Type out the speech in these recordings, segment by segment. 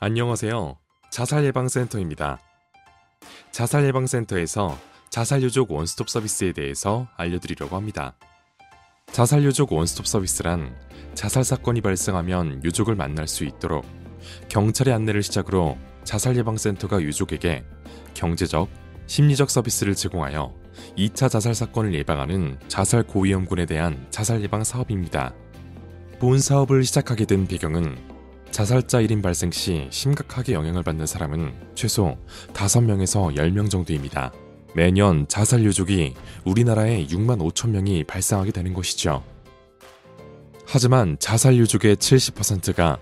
안녕하세요. 자살예방센터입니다. 자살예방센터에서 자살유족 원스톱 서비스에 대해서 알려드리려고 합니다. 자살유족 원스톱 서비스란 자살 사건이 발생하면 유족을 만날 수 있도록 경찰의 안내를 시작으로 자살예방센터가 유족에게 경제적, 심리적 서비스를 제공하여 2차 자살 사건을 예방하는 자살 고위험군에 대한 자살 예방 사업입니다. 본 사업을 시작하게 된 배경은 자살자 1인 발생 시 심각하게 영향을 받는 사람은 최소 5명에서 10명 정도입니다. 매년 자살 유족이 우리나라에 6만 5천 명이 발생하게 되는 것이죠. 하지만 자살 유족의 70%가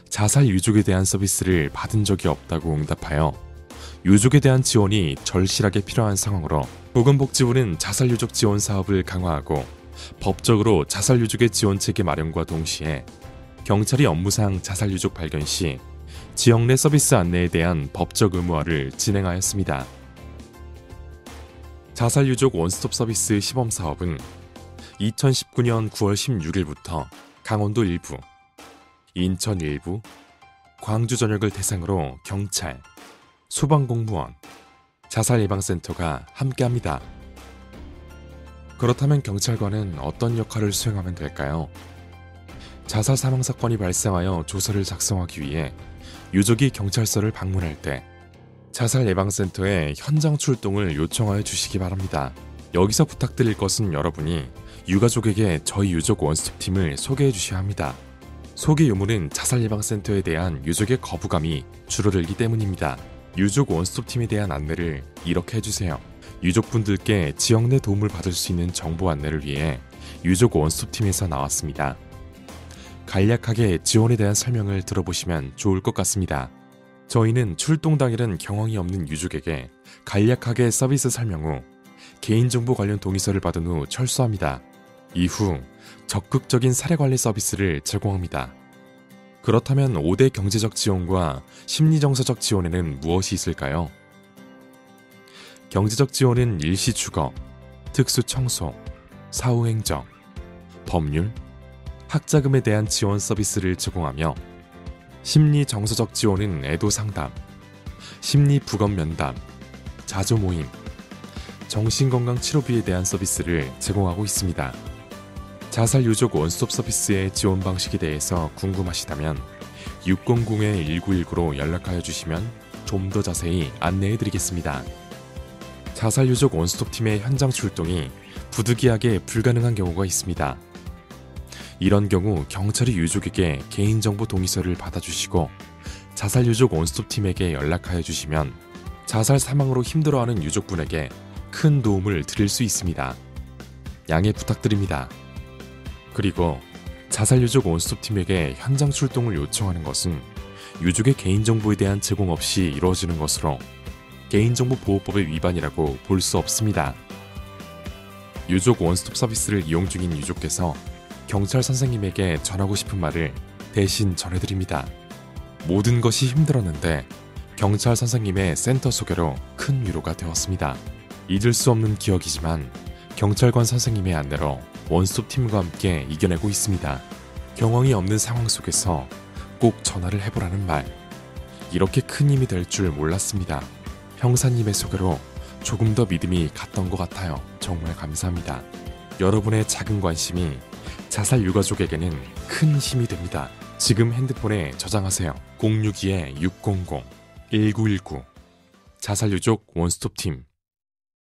자살 유족에 대한 서비스를 받은 적이 없다고 응답하여 유족에 대한 지원이 절실하게 필요한 상황으로 보건복지부는 자살 유족 지원 사업을 강화하고 법적으로 자살 유족의 지원 체계 마련과 동시에 경찰이 업무상 자살 유족 발견 시 지역 내 서비스 안내에 대한 법적 의무화를 진행하였습니다. 자살 유족 원스톱 서비스 시범 사업은 2019년 9월 16일부터 강원도 일부, 인천 일부, 광주 전역을 대상으로 경찰, 소방공무원, 자살예방센터가 함께합니다. 그렇다면 경찰관은 어떤 역할을 수행하면 될까요? 자살 사망 사건이 발생하여 조서를 작성하기 위해 유족이 경찰서를 방문할 때 자살예방센터에 현장 출동을 요청하여 주시기 바랍니다. 여기서 부탁드릴 것은 여러분이 유가족에게 저희 유족 원스톱팀을 소개해 주셔야 합니다. 소개 유무는 자살예방센터에 대한 유족의 거부감이 줄어들기 때문입니다. 유족 원스톱팀에 대한 안내를 이렇게 해주세요. 유족분들께 지역 내 도움을 받을 수 있는 정보 안내를 위해 유족 원스톱팀에서 나왔습니다. 간략하게 지원에 대한 설명을 들어보시면 좋을 것 같습니다. 저희는 출동 당일은 경험이 없는 유족에게 간략하게 서비스 설명 후 개인정보 관련 동의서를 받은 후 철수합니다. 이후 적극적인 사례관리 서비스를 제공합니다. 그렇다면 5대 경제적 지원과 심리정서적 지원에는 무엇이 있을까요? 경제적 지원은 일시주거, 특수청소, 사후행정, 법률, 학자금에 대한 지원 서비스를 제공하며 심리정서적 지원은 애도상담, 심리부검면담, 자조모임, 정신건강치료비에 대한 서비스를 제공하고 있습니다. 자살유족 원스톱 서비스의 지원 방식에 대해서 궁금하시다면 600-1919로 연락하여 주시면 좀 더 자세히 안내해 드리겠습니다. 자살유족 원스톱팀의 현장 출동이 부득이하게 불가능한 경우가 있습니다. 이런 경우 경찰이 유족에게 개인정보 동의서를 받아주시고 자살유족 원스톱팀에게 연락하여 주시면 자살 사망으로 힘들어하는 유족분에게 큰 도움을 드릴 수 있습니다. 양해 부탁드립니다. 그리고 자살유족 원스톱팀에게 현장 출동을 요청하는 것은 유족의 개인정보에 대한 제공 없이 이루어지는 것으로 개인정보보호법의 위반이라고 볼 수 없습니다. 유족 원스톱 서비스를 이용 중인 유족께서 경찰 선생님에게 전하고 싶은 말을 대신 전해드립니다. 모든 것이 힘들었는데 경찰 선생님의 센터 소개로 큰 위로가 되었습니다. 잊을 수 없는 기억이지만 경찰관 선생님의 안내로 원스톱팀과 함께 이겨내고 있습니다. 경험이 없는 상황 속에서 꼭 전화를 해보라는 말. 이렇게 큰 힘이 될 줄 몰랐습니다. 형사님의 소개로 조금 더 믿음이 갔던 것 같아요. 정말 감사합니다. 여러분의 작은 관심이 자살 유가족에게는 큰 힘이 됩니다. 지금 핸드폰에 저장하세요. 062-600-1919 자살유족 원스톱팀